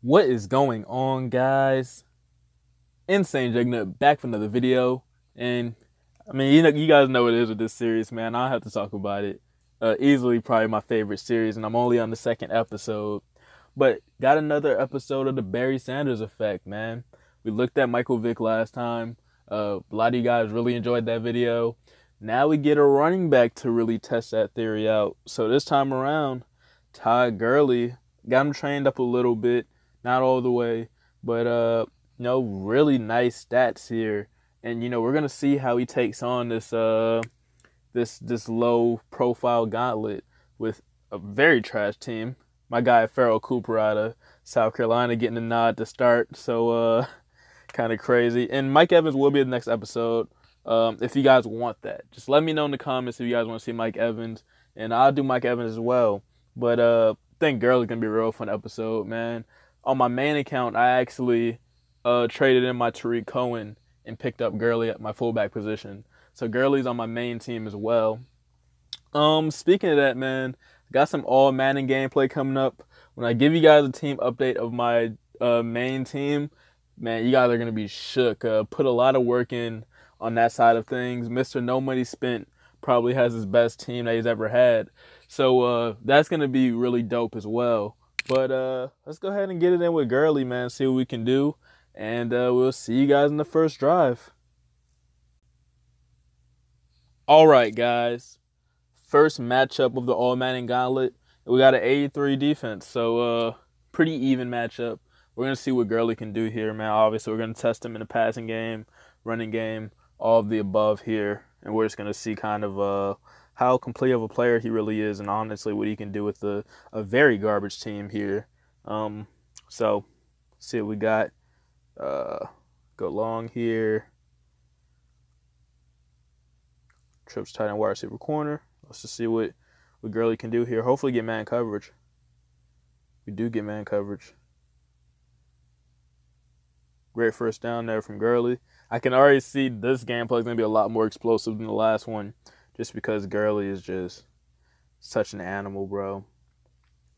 What is going on, guys? Insane Jugna back for another video. And I mean, you guys know what it is with this series, man. I don't have to talk about it. Easily probably my favorite series, and I'm only on the second episode. But got another episode of the Barry Sanders effect, man. We looked at Michael Vick last time. A lot of you guys really enjoyed that video. Now we get a running back to really test that theory out. So this time around, Todd Gurley got him trained up a little bit. Not all the way, but really nice stats here. And we're gonna see how he takes on this this low profile gauntlet with a very trash team. My guy Farrell Cooper out of South Carolina getting a nod to start, so kind of crazy. And Mike Evans will be in the next episode. If you guys want that, just let me know in the comments if you guys want to see Mike Evans, and I'll do Mike Evans as well. But I think Gurley's gonna be a real fun episode, man. On my main account, I actually traded in my Tariq Cohen and picked up Gurley at my fullback position. So Gurley's on my main team as well. Speaking of that, man, got some all Madden gameplay coming up. When I give you guys a team update of my main team, man, you guys are going to be shook. Put a lot of work in on that side of things. Mr. No Money Spent probably has his best team that he's ever had. So that's going to be really dope as well. But let's go ahead and get it in with Gurley, man, see what we can do. And we'll see you guys in the first drive. All right, guys. First matchup of the All Madden Gauntlet. We got an 83 defense, so pretty even matchup. We're going to see what Gurley can do here, man. Obviously, we're going to test him in the passing game, running game, all of the above here. And we're just going to see kind of how complete of a player he really is, and honestly what he can do with a very garbage team here. So see what we got. Go long here. Trips tight end wide receiver corner. Let's just see what Gurley can do here. Hopefully get man coverage. We do get man coverage. Great first down there from Gurley. I can already see this gameplay is going to be a lot more explosive than the last one, just because Gurley is just such an animal, bro.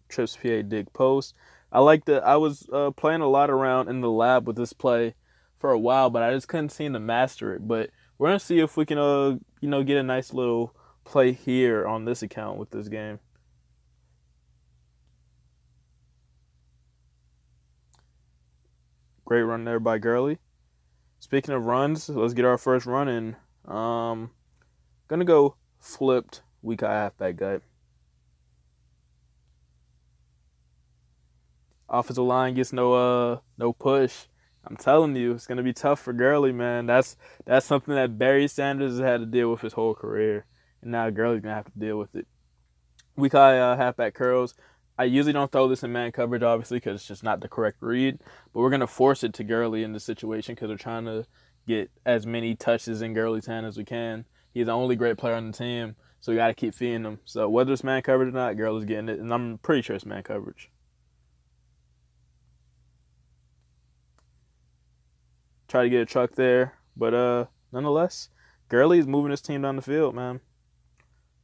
Trips PA dig post. I was playing a lot around in the lab with this play for a while, but I just couldn't seem to master it. But we're gonna see if we can get a nice little play here on this account with this game. Great run there by Gurley. Speaking of runs, let's get our first run in. Gonna go flipped weak eye halfback gut. Offensive line gets no push. I'm telling you, it's gonna be tough for Gurley, man. That's something that Barry Sanders has had to deal with his whole career, and now Gurley's gonna have to deal with it. Weak eye halfback curls. I usually don't throw this in man coverage, obviously, because it's just not the correct read. But we're gonna force it to Gurley in this situation because we're trying to get as many touches in Gurley's hand as we can. He's the only great player on the team, so we got to keep feeding him. So whether it's man coverage or not, Gurley's getting it, and I'm pretty sure it's man coverage. Try to get a truck there, but nonetheless, Gurley's moving his team down the field, man.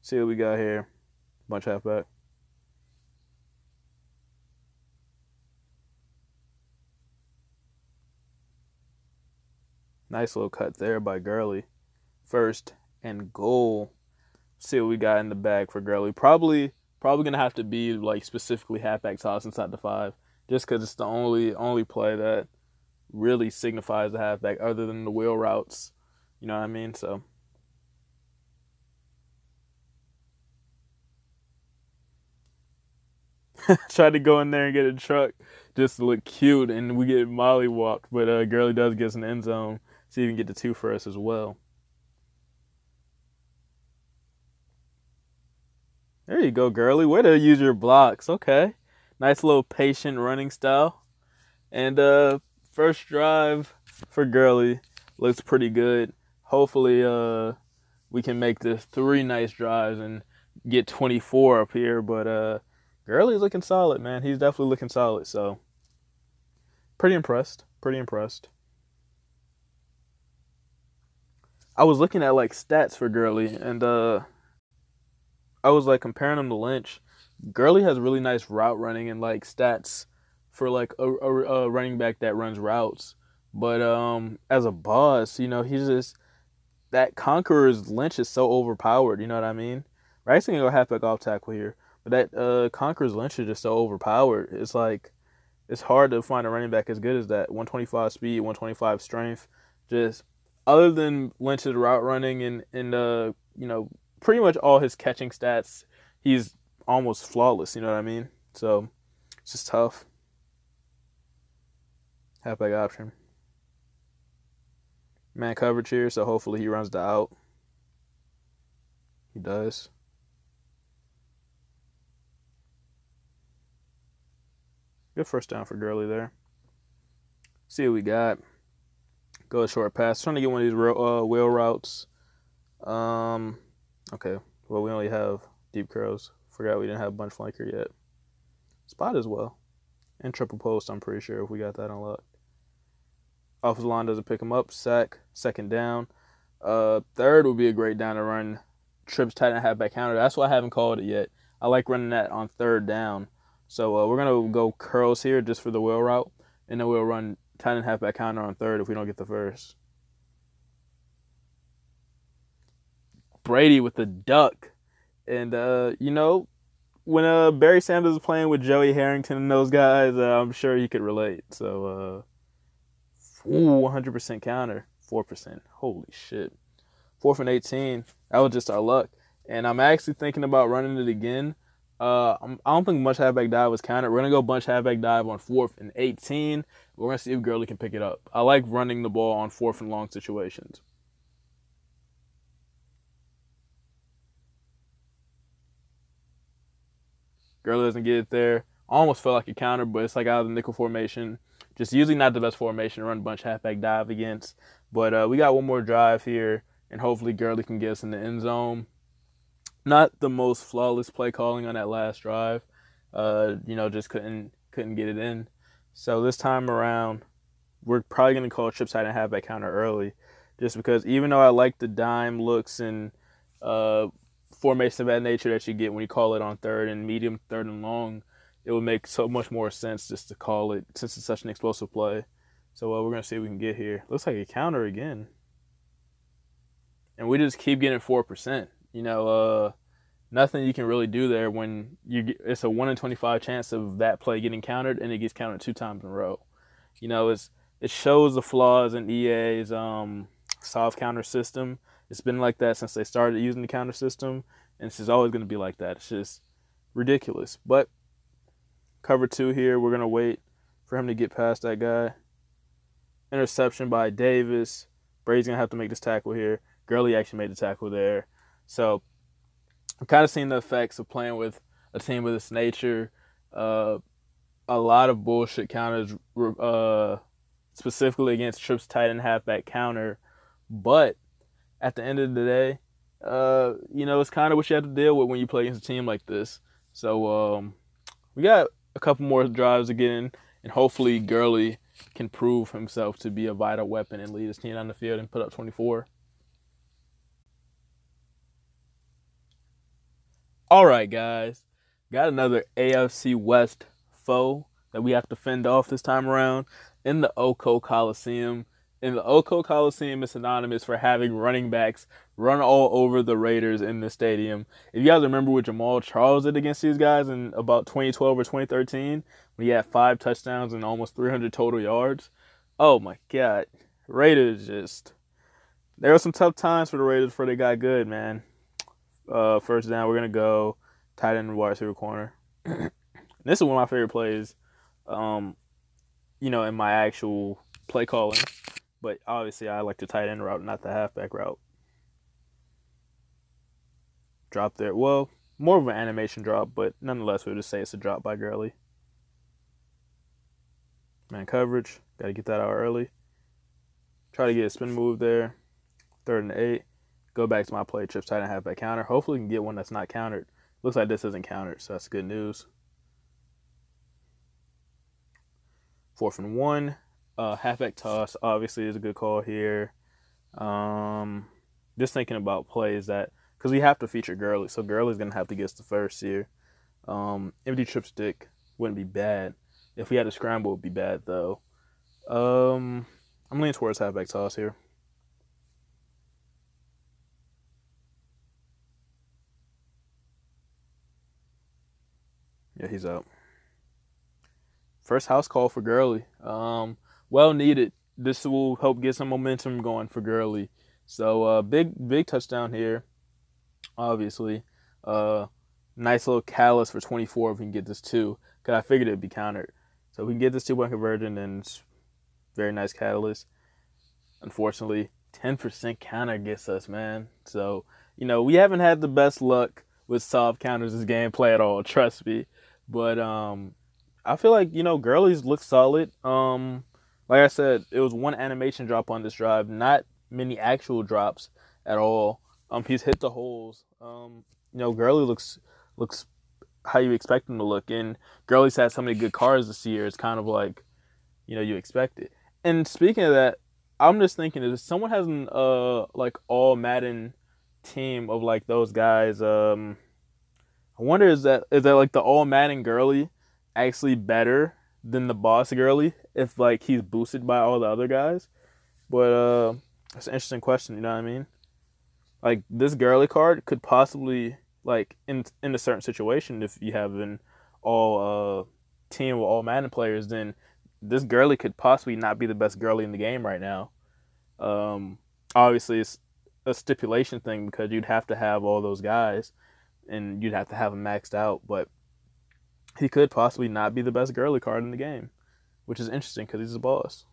See what we got here. Bunch halfback. Nice little cut there by Gurley. First and goal. See what we got in the bag for Gurley. Probably gonna have to be like specifically halfback toss inside the 5, just because it's the only play that really signifies the halfback other than the wheel routes. You know what I mean? So tried to go in there and get a truck just to look cute, and we get mollywopped, but Gurley does get us in the end zone. See if he can get the 2 for us as well. There you go, Gurley. Way to use your blocks. Okay. Nice little patient running style. And first drive for Gurley looks pretty good. Hopefully we can make this 3 nice drives and get 24 up here. But Gurley's looking solid, man. He's definitely looking solid. So pretty impressed. Pretty impressed. I was looking at like stats for Gurley, and I was like comparing him to Lynch. Gurley has really nice route running and like stats for like a running back that runs routes. But as a boss, he's just that Conqueror's Lynch is so overpowered. You know what I mean? We're actually gonna go halfback off tackle here, but that Conqueror's Lynch is just so overpowered. It's like it's hard to find a running back as good as that. 125 speed, 125 strength. Just other than Lynch's route running and pretty much all his catching stats, he's almost flawless. You know what I mean? So it's just tough. Halfback option. Man coverage here, so hopefully he runs the out. He does. Good first down for Gurley there. See what we got. Go a short pass. Trying to get one of these wheel routes. Okay. Well, we only have deep curls. Forgot we didn't have bunch flanker yet. Spot as well. And triple post, I'm pretty sure, if we got that unlocked. Offensive line doesn't pick him up. Sack. Second down. Third would be a great down to run. Trips tight end halfback counter. That's why I haven't called it yet. I like running that on third down. So we're going to go curls here just for the wheel route. And then we'll run tight end halfback counter on third if we don't get the first. Brady with the duck. And, when Barry Sanders is playing with Joey Harrington and those guys, I'm sure he could relate. So, 100% counter, 4%. Holy shit. 4th and 18. That was just our luck. And I'm actually thinking about running it again. I don't think bunch halfback dive was counted. We're going to go bunch halfback dive on 4th and 18. We're going to see if Gurley can pick it up. I like running the ball on 4th and long situations. Gurley doesn't get it there. Almost felt like a counter, but it's like out of the nickel formation. Just usually not the best formation to run bunch halfback dive against. But we got one more drive here, and hopefully Gurley can get us in the end zone. Not the most flawless play calling on that last drive. Just couldn't get it in. So this time around, we're probably going to call trips tight end halfback counter early. Just because even though I like the dime looks and formation of that nature that you get when you call it on third and medium, third and long, it would make so much more sense just to call it since it's such an explosive play. So we're going to see what we can get here. Looks like a counter again. And we just keep getting 4%. Nothing you can really do there when it's a 1 in 25 chance of that play getting countered, and it gets countered 2 times in a row. It shows the flaws in EA's soft counter system. It's been like that since they started using the counter system, and it's just always going to be like that. It's just ridiculous. But cover 2 here, we're going to wait for him to get past that guy. Interception by Davis. Brady's going to have to make this tackle here. Gurley actually made the tackle there. So I'm kind of seeing the effects of playing with a team of this nature. A lot of bullshit counters, specifically against trips tight end halfback counter. But at the end of the day, it's kind of what you have to deal with when you play against a team like this. So we got a couple more drives to get in, and hopefully Gurley can prove himself to be a vital weapon and lead his team on the field and put up 24. All right, guys. Got another AFC West foe that we have to fend off this time around in the Oco Coliseum. And the Oco Coliseum is synonymous for having running backs run all over the Raiders in the stadium. If you guys remember what Jamal Charles did against these guys in about 2012 or 2013, when he had 5 touchdowns and almost 300 total yards, oh my God. Raiders there were some tough times for the Raiders before they got good, man. First down, we're going to go tight end wide receiver corner. This is one of my favorite plays, in my actual play calling. But obviously, I like the tight end route, not the halfback route. Drop there. Well, more of an animation drop, but nonetheless, we'll just say it's a drop by Gurley. Man coverage. Got to get that out early. Try to get a spin move there. 3rd and 8. Go back to my play, trips tight end halfback counter. Hopefully, we can get one that's not countered. Looks like this isn't countered, so that's good news. 4th and 1. Halfback toss obviously is a good call here. Just thinking about plays that, because we have to feature Gurley, so Gurley's going to have to get us the first here. Empty trip stick wouldn't be bad. If we had to scramble, it would be bad though. I'm leaning towards halfback toss here. Yeah, he's out. First house call for Gurley. Well needed. This will help get some momentum going for Gurley. So big touchdown here. Obviously, nice little catalyst for 24 if we can get this too. Cause I figured it'd be countered. So if we can get this 2-point conversion, then it's very nice catalyst. Unfortunately, 10% counter gets us, man. So we haven't had the best luck with soft counters this gameplay at all. Trust me. But I feel like Gurley's look solid. Like I said, it was one animation drop on this drive, not many actual drops at all. He's hit the holes. Gurley looks how you expect him to look, and Gurley's had so many good cars this year. It's kind of like, you expect it. And speaking of that, I'm just thinking, if someone has an like all Madden team of like those guys, I wonder is that like the all Madden Gurley actually better than the boss Gurley if like he's boosted by all the other guys? But that's an interesting question, you know what I mean? Like this Gurley card could possibly, like in a certain situation, if you have an all team with all Madden players, then this Gurley could possibly not be the best Gurley in the game right now. Obviously it's a stipulation thing because you'd have to have all those guys and you'd have to have them maxed out, but he could possibly not be the best Gurley card in the game, which is interesting because he's a boss.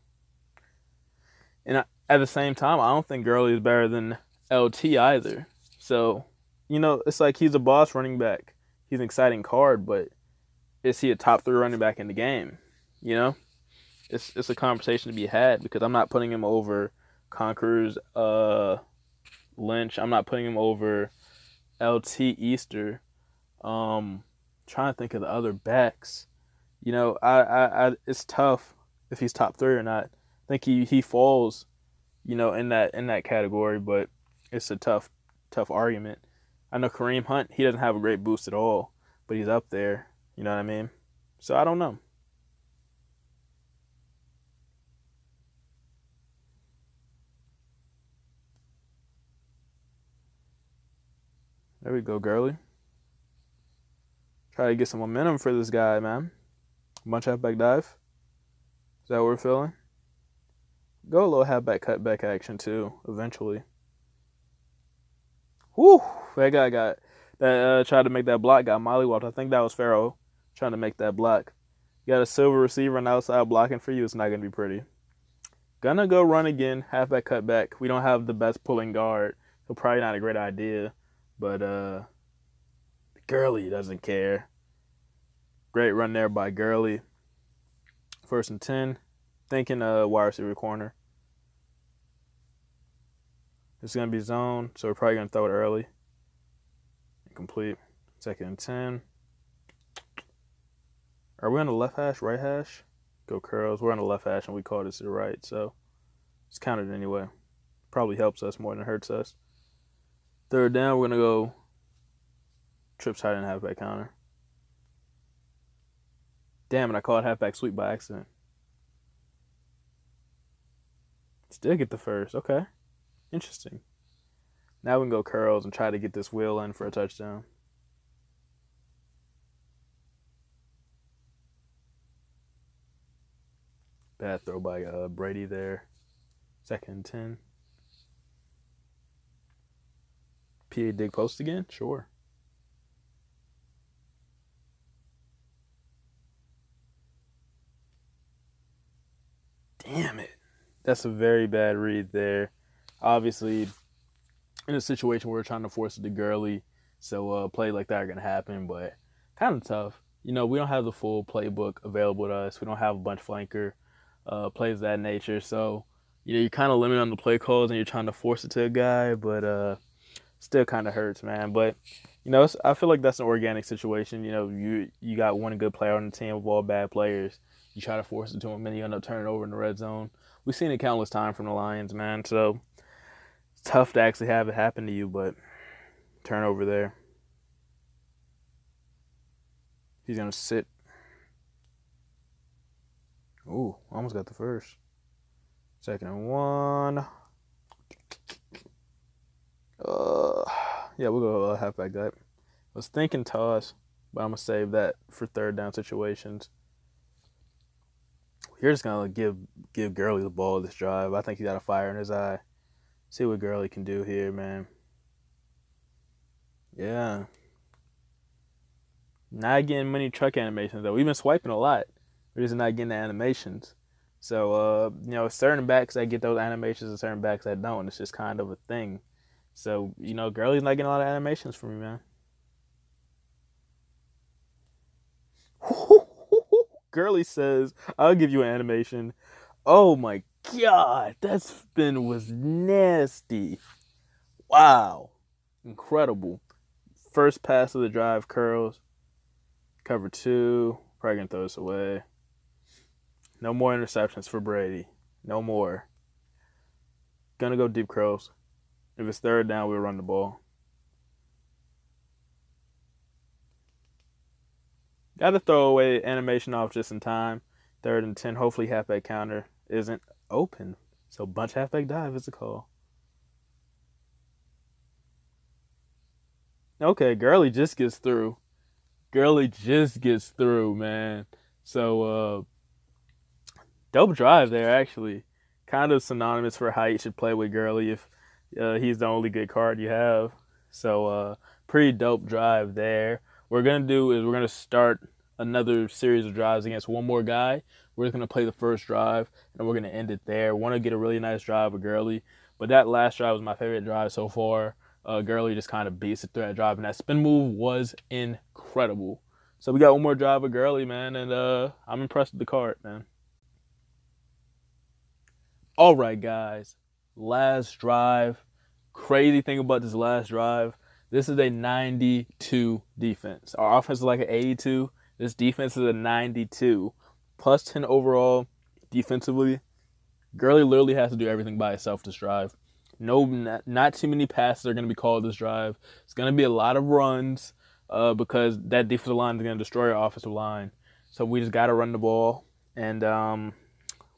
And at the same time, I don't think Gurley is better than LT either. So, it's like he's a boss running back. He's an exciting card, but is he a top 3 running back in the game? It's a conversation to be had because I'm not putting him over Conqueror's Lynch. I'm not putting him over LT Easter. Trying to think of the other backs. It's tough if he's top 3 or not. I think he falls, in that category, but it's a tough argument. I know Kareem Hunt, he doesn't have a great boost at all, but he's up there. You know what I mean? So I don't know. There we go, Gurley. Try to get some momentum for this guy, man. Bunch halfback dive. Is that what we're feeling? Go a little halfback cutback action too, eventually. Whew! That guy got that tried to make that block, got mollywopped. I think that was Farrell trying to make that block. You got a silver receiver on the outside blocking for you. It's not gonna be pretty. Gonna go run again, halfback cutback. We don't have the best pulling guard, so probably not a great idea. But Gurley doesn't care. Great run there by Gurley. 1st and 10. Thinking wide receiver corner. It's going to be zone, so we're probably going to throw it early. Incomplete. 2nd and 10. Are we on the left hash, right hash? Go curls. We're on the left hash, and we call this to the right, so it's counted anyway. Probably helps us more than it hurts us. 3rd down, we're going to go trips tight end halfback counter. Damn it, I called halfback sweep by accident. Still get the first. Okay. Interesting. Now we can go curls and try to get this wheel in for a touchdown. Bad throw by Brady there. 2nd and 10. PA dig post again? Sure. Damn it. That's a very bad read there. Obviously, in a situation where we're trying to force it to Gurley, so plays like that are going to happen, but kind of tough. We don't have the full playbook available to us. We don't have a bunch of flanker plays of that nature, so you're kind of limited on the play calls and you're trying to force it to a guy, but still kind of hurts, man. But I feel like that's an organic situation. You got one good player on the team with all bad players. You try to force it to him, and you end up turning it over in the red zone. We've seen it countless times from the Lions, man. So it's tough to actually have it happen to you, but turnover there. He's gonna sit. Ooh, almost got the first. Second and 1. Yeah, we'll go halfback gut. I was thinking toss, but I'm going to save that for third down situations. You're just going to give Gurley the ball this drive. I think he got a fire in his eye. See what Gurley can do here, man. Yeah. Not getting many truck animations, though. We've been swiping a lot. We're just not getting the animations. So, certain backs that get those animations and certain backs that don't. It's just kind of a thing. So, Gurley's not getting a lot of animations from me, man. Gurley says, I'll give you an animation. Oh, my God. That spin was nasty. Wow. Incredible. First pass of the drive, curls. Cover 2. Probably going to throw this away. No more interceptions for Brady. No more. Gonna go deep curls. If it's third down, we'll run the ball. Got to throw away animation off just in time. 3rd and 10. Hopefully halfback counter isn't open. So bunch halfback dive is the call. Okay, Gurley just gets through. Gurley just gets through, man. So, dope drive there, actually. Kind of synonymous for how you should play with Gurley if he's the only good card you have. So, pretty dope drive there. What we're going to do is we're going to start another series of drives against one more guy. We're just going to play the first drive, and we're going to end it there. Want to get a really nice drive with Gurley. But that last drive was my favorite drive so far. Gurley just kind of beats it through that drive, and that spin move was incredible. So we got one more drive with Gurley, man, and I'm impressed with the card, man. All right, guys, last drive. Crazy thing about this last drive, this is a 92 defense. Our offense is like an 82. This defense is a 92. Plus 10 overall defensively. Gurley literally has to do everything by himself this drive. No, not too many passes are going to be called this drive. It's going to be a lot of runs because that defensive line is going to destroy our offensive line. So we just got to run the ball. And we're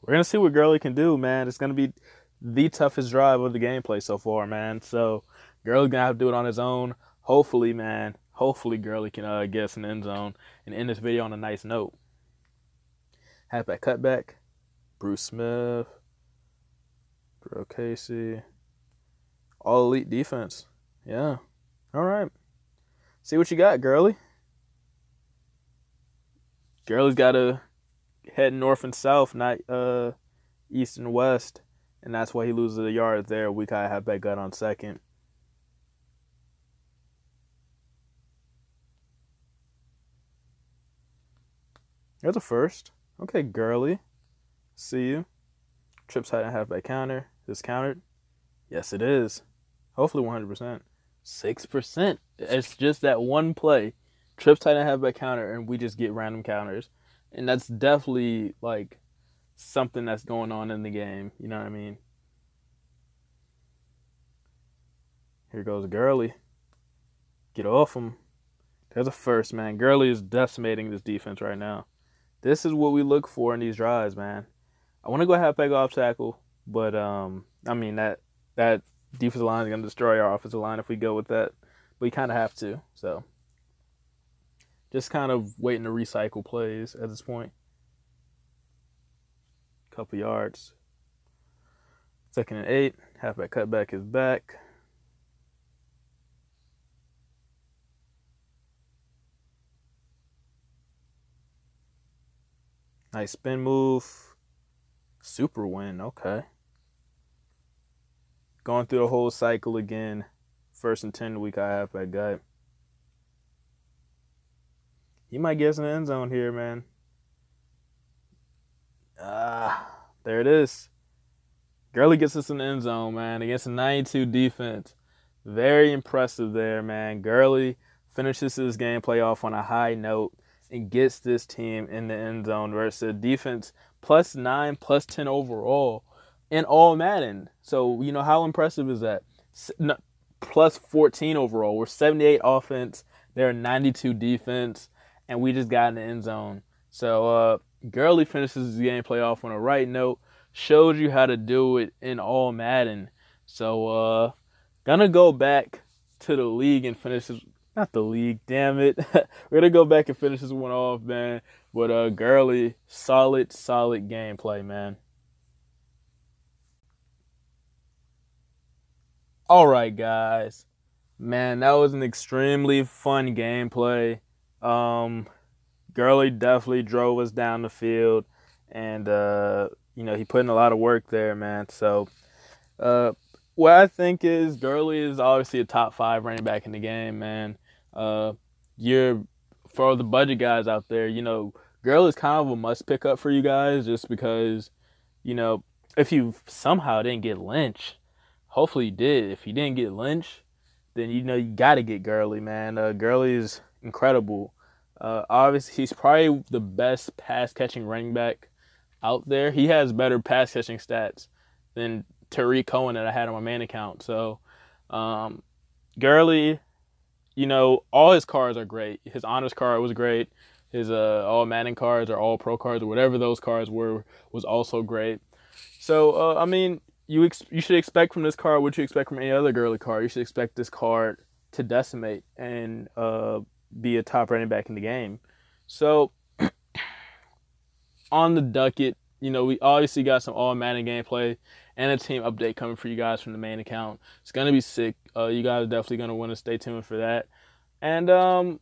going to see what Gurley can do, man. It's going to be the toughest drive of the gameplay so far, man. So Gurley's going to have to do it on his own. Hopefully, man. Hopefully Gurley can get us in the end zone and end this video on a nice note. Halfback cutback. Bruce Smith. Bro Casey. All elite defense. Yeah. All right. See what you got, Gurley. Gurley's got to head north and south, not east and west. And that's why he loses the yards there. We kind of have that gut on second. There's a first. Okay, Gurley. See you. Trips tight and halfback counter. Is this countered? Yes, it is. Hopefully 100%. 6%. It's just that one play. Trips tight and halfback counter, and we just get random counters. And that's definitely, like, something that's going on in the game. You know what I mean? Here goes Gurley. Get off him. There's a first, man. Gurley is decimating this defense right now. This is what we look for in these drives, man. I want to go halfback off tackle, but, I mean, that defensive line is going to destroy our offensive line if we go with that. But we kind of have to, so. Just kind of waiting to recycle plays at this point. Couple yards. 2nd and 8. Halfback cutback is back. Nice spin move. Super win. Okay. Going through the whole cycle again. 1st and 10 week I halfback gut. He might get us in the end zone here, man. There it is. Gurley gets us in the end zone, man, against a 92 defense. Very impressive there, man. Gurley finishes his gameplay off on a high note and gets this team in the end zone versus defense +9, +10 overall in all Madden. So, you know, how impressive is that? +14 overall. We're 78 offense. They're 92 defense. And we just got in the end zone. So, Gurley finishes his gameplay off on a right note, shows you how to do it in all Madden. So, gonna go back to the league and finish this. Not the league, damn it. We're gonna go back and finish this one off, man. But Gurley, solid gameplay, man. All right, guys. Man, that was an extremely fun gameplay. Um, Gurley definitely drove us down the field, and he put in a lot of work there, man. So, uh, what I think is Gurley is obviously a top 5 running back in the game, man. Uh, you're for the budget guys out there, Gurley is kind of a must pick up for you guys, just because, if you somehow didn't get Lynch, hopefully you did. If you didn't get Lynch, then you got to get Gurley, man. Gurley is incredible. Obviously, he's probably the best pass-catching running back out there. He has better pass-catching stats than Tariq Cohen that I had on my main account. So, Gurley, all his cards are great. His honors card was great. His all Madden cards or all pro cards or whatever those cards were was also great. So, you should expect from this card what you expect from any other Gurley card. You should expect this card to decimate and be a top running back in the game. So, on the ducket, we obviously got some all Madden gameplay and a team update coming for you guys from the main account. It's gonna be sick. You guys are definitely gonna want to stay tuned for that. And I've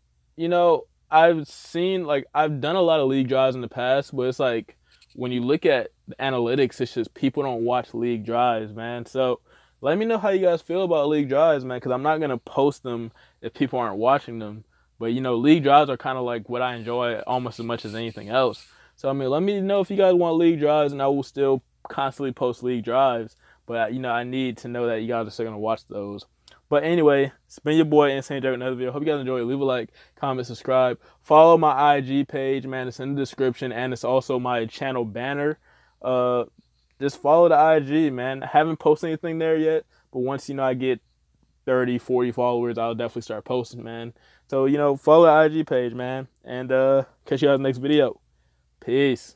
done a lot of league drives in the past, but it's like when you look at the analytics, it's just people don't watch league drives, man. So let me know how you guys feel about league drives, man, because I'm not gonna post them if people aren't watching them. But league drives are kind of like what I enjoy almost as much as anything else. So let me know if you guys want league drives, and I will still constantly post league drives. But I need to know that you guys are still gonna watch those. But anyway, it's been your boy Insane Joe with another video. Hope you guys enjoy it. Leave a like, comment, subscribe. Follow my IG page, man. It's in the description, and it's also my channel banner. Just follow the IG, man. I haven't posted anything there yet, but once I get 30, 40 followers, I'll definitely start posting, man. So follow the IG page, man, and catch you guys in the next video. Peace.